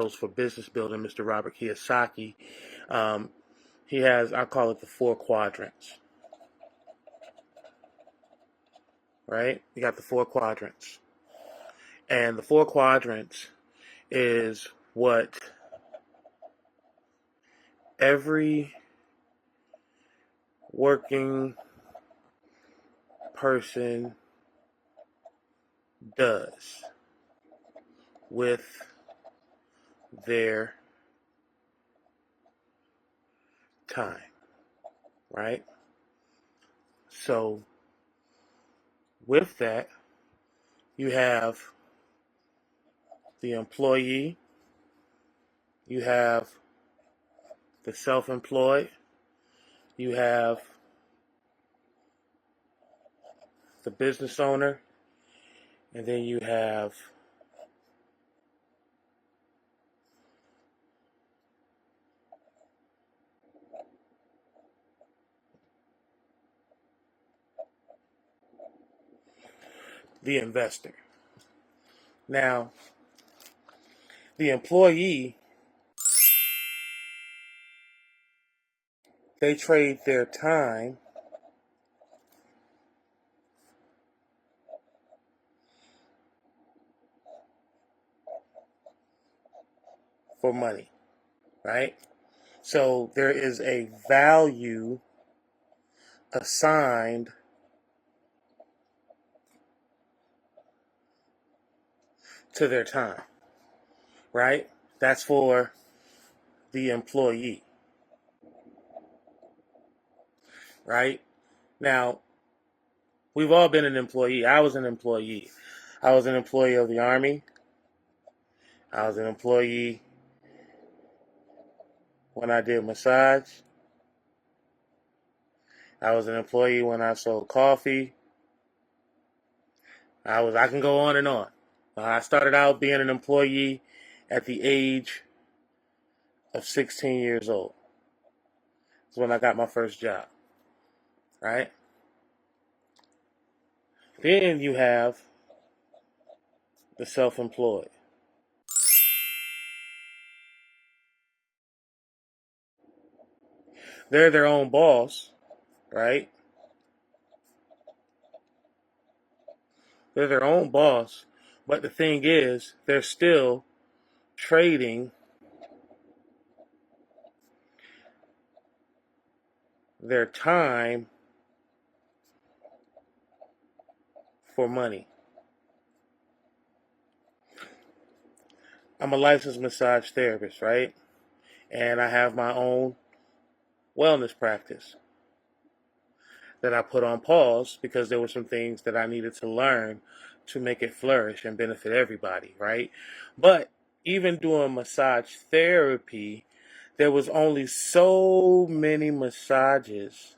models for business building, Mr. Robert Kiyosaki. He has, I call it the 4 quadrants, right? You got the 4 quadrants. And the 4 quadrants is what every working person does with their time, right? So with that, you have the employee, you have the self-employed, you have the business owner, and then you have the investor. Now, the employee, they trade their time for money, right? So there is a value assigned to their time, right? That's for the employee, right? Now, we've all been an employee. I was an employee. I was an employee of the Army. I was an employee when I did massage. I was an employee when I sold coffee. I can go on and on. I started out being an employee at the age of 16 years old. That's when I got my first job, right? Then you have the self-employed. They're their own boss, right? They're their own boss, but the thing is, they're still trading their time for money. I'm a licensed massage therapist, right? And I have my own wellness practice that I put on pause because there were some things that I needed to learn to make it flourish and benefit everybody, right? But even doing massage therapy, there was only so many massages,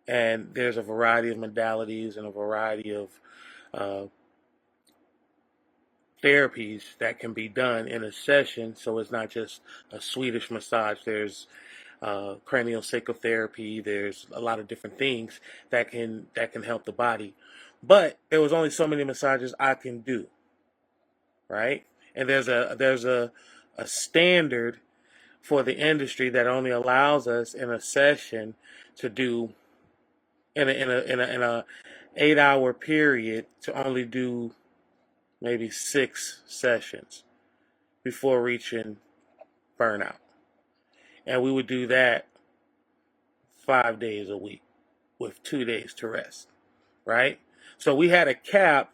and there's a variety of modalities and a variety of uh, therapies that can be done in a session. So it's not just a Swedish massage. There's cranial psychotherapy. There's a lot of different things that can help the body. But there was only so many massages I can do, right? And there's a standard for the industry that only allows us in a session to do in a 8-hour period to only do maybe 6 sessions before reaching burnout. And we would do that 5 days a week with 2 days to rest, right? So we had a cap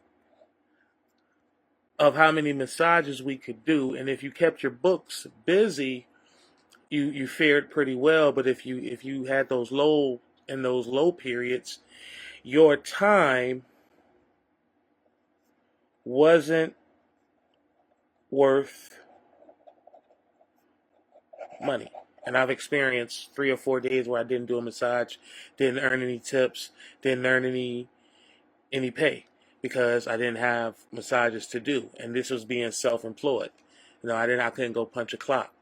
of how many massages we could do, and if you kept your books busy, you fared pretty well. But if you had those low periods, your time wasn't worth money. And I've experienced 3 or 4 days where I didn't do a massage, didn't earn any tips, didn't earn any pay because I didn't have massages to do. And this was being self-employed. I couldn't go punch a clock.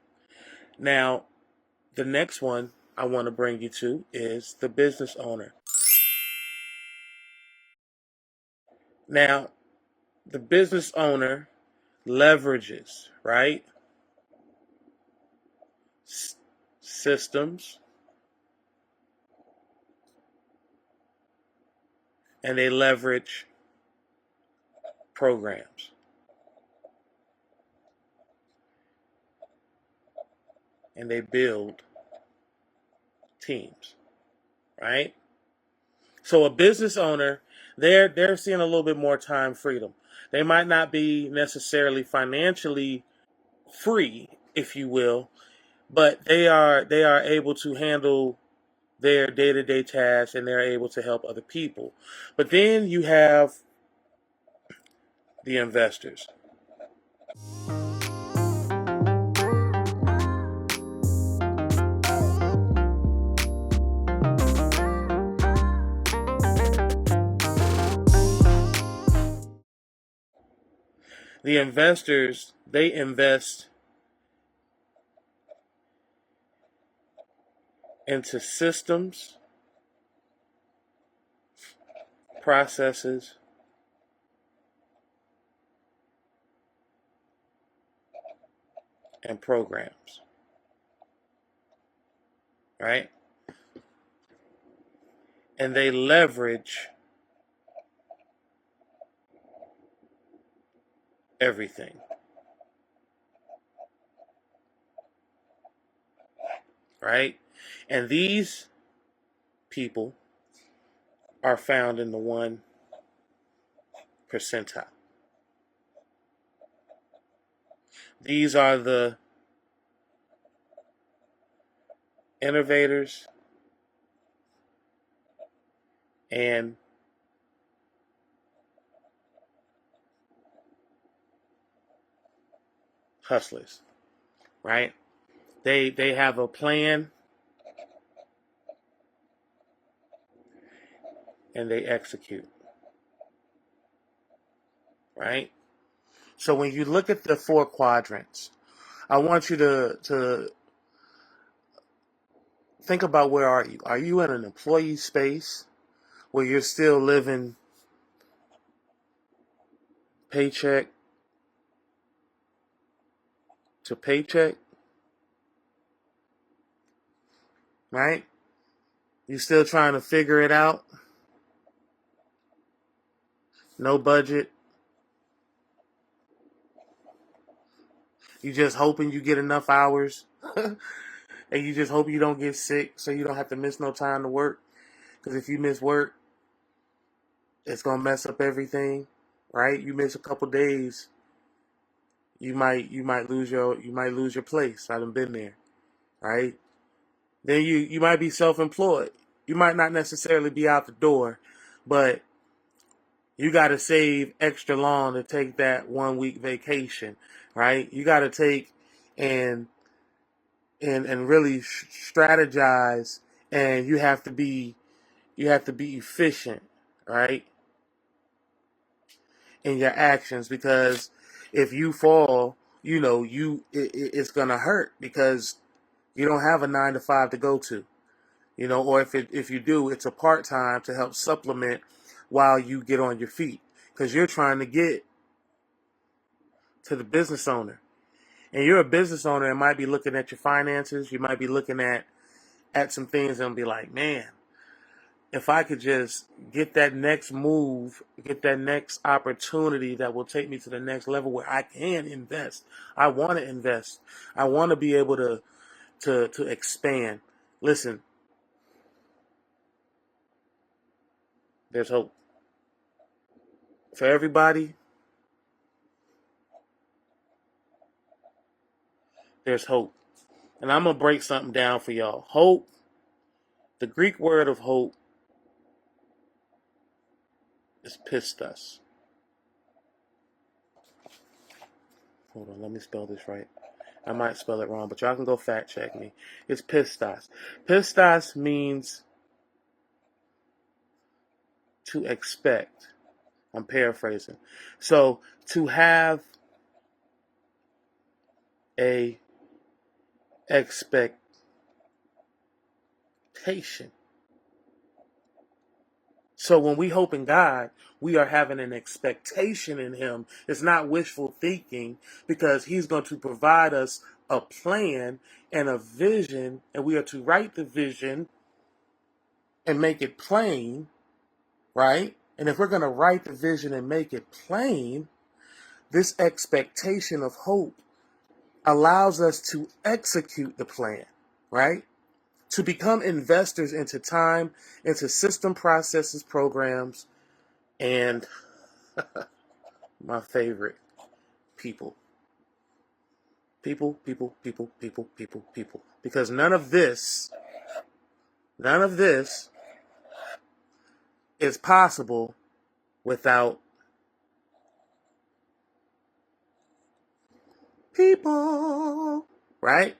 Now, the next one I want to bring you to is the business owner. Now, the business owner leverages, right? Systems, and they leverage programs. And they build teams, right? So a business owner, they're seeing a little bit more time freedom. They might not be necessarily financially free, if you will, but they are able to handle their day-to-day tasks, and they're able to help other people. But then you have the investors. The investors, they invest into systems, processes, and programs, right? And they leverage everything, right? And these people are found in the 1%. These are the innovators and hustlers, right? They have a plan and they execute, right? So when you look at the 4 quadrants, I want you to think about, where are you? Are you in an employee space where you're still living paycheck to paycheck, right? You still trying to figure it out? No budget. You just hoping you get enough hours. And you just hope you don't get sick so you don't have to miss no time to work. Because if you miss work, it's going to mess up everything, right? You miss a couple days, you might lose your place. I done been there, right? Then you might be self-employed. You might not necessarily be out the door, but you got to save extra long to take that 1 week vacation, right? You got to take and really strategize, and you have to be efficient, right, in your actions, because if you fall, it's gonna hurt, because you don't have a 9 to 5 to go to, or if you do, it's a part time to help supplement while you get on your feet, because you're trying to get to the business owner, and you're a business owner and might be looking at your finances. You might be looking at some things and be like, man, if I could just get that next move, get that next opportunity that will take me to the next level where I can invest. I want to invest. I want to be able to expand. Listen, there's hope for everybody. There's hope. And I'm going to break something down for y'all. Hope, the Greek word of hope is pistos. Hold on, let me spell this right. I might spell it wrong, but y'all can go fact check me. It's pistos. Pistos means to expect. I'm paraphrasing. So to have a expectation. So when we hope in God, we are having an expectation in him. It's not wishful thinking, because he's going to provide us a plan and a vision, and we are to write the vision and make it plain, right? And if we're going to write the vision and make it plain, this expectation of hope allows us to execute the plan, right? To become investors into time, into system, processes, programs, and my favorite, people. People. Because none of this is possible without people, right?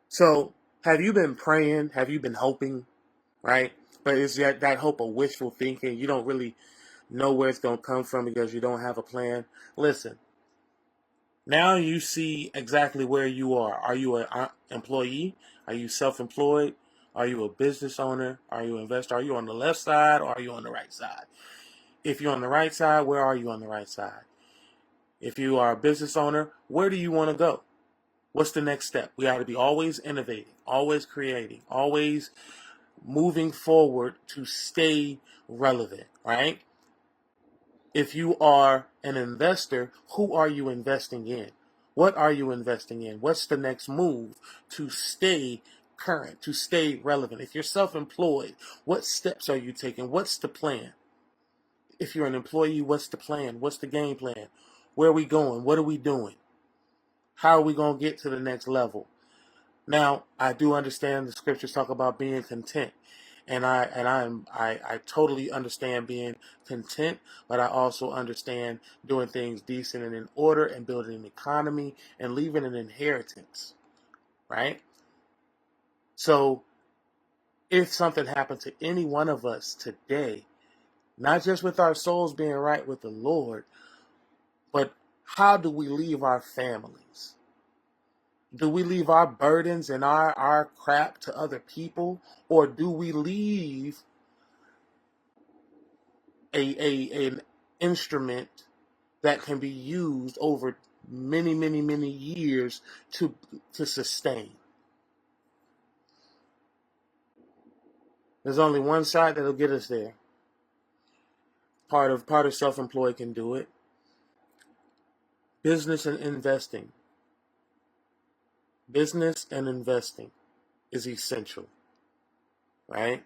So have you been praying? Have you been hoping, right? But it's that hope of wishful thinking. You don't really know where it's going to come from because you don't have a plan. Listen, now you see exactly where you are. Are you an employee? Are you self-employed? Are you a business owner? Are you an investor? Are you on the left side or are you on the right side? If you're on the right side, where are you on the right side? If you are a business owner, where do you want to go? What's the next step? We got to be always innovating, always creating, always moving forward to stay relevant, right? If you are an investor, who are you investing in? What are you investing in? What's the next move to stay current, to stay relevant? If you're self-employed, what steps are you taking? What's the plan? If you're an employee, what's the plan? What's the game plan? Where are we going? What are we doing? How are we going to get to the next level? Now, I do understand the scriptures talk about being content. And I totally understand being content, but I also understand doing things decent and in order and building an economy and leaving an inheritance, right? So if something happened to any one of us today, not just with our souls being right with the Lord, but how do we leave our families? Do we leave our burdens and our crap to other people? Or do we leave an instrument that can be used over many years to sustain? There's only one side that'll get us there. Part of self-employed can do it. Business and investing. Business and investing is essential, right?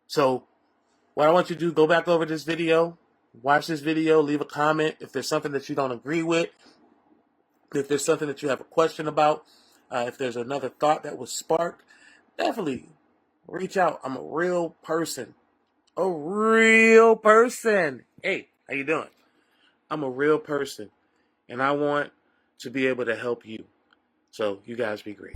So what I want you to do, go back over this video, watch this video, leave a comment if there's something that you don't agree with, if there's something that you have a question about, if there's another thought that was sparked, definitely reach out. I'm a real person. A real person. Hey, how you doing? I'm a real person, and I want to be able to help you. So you guys be great.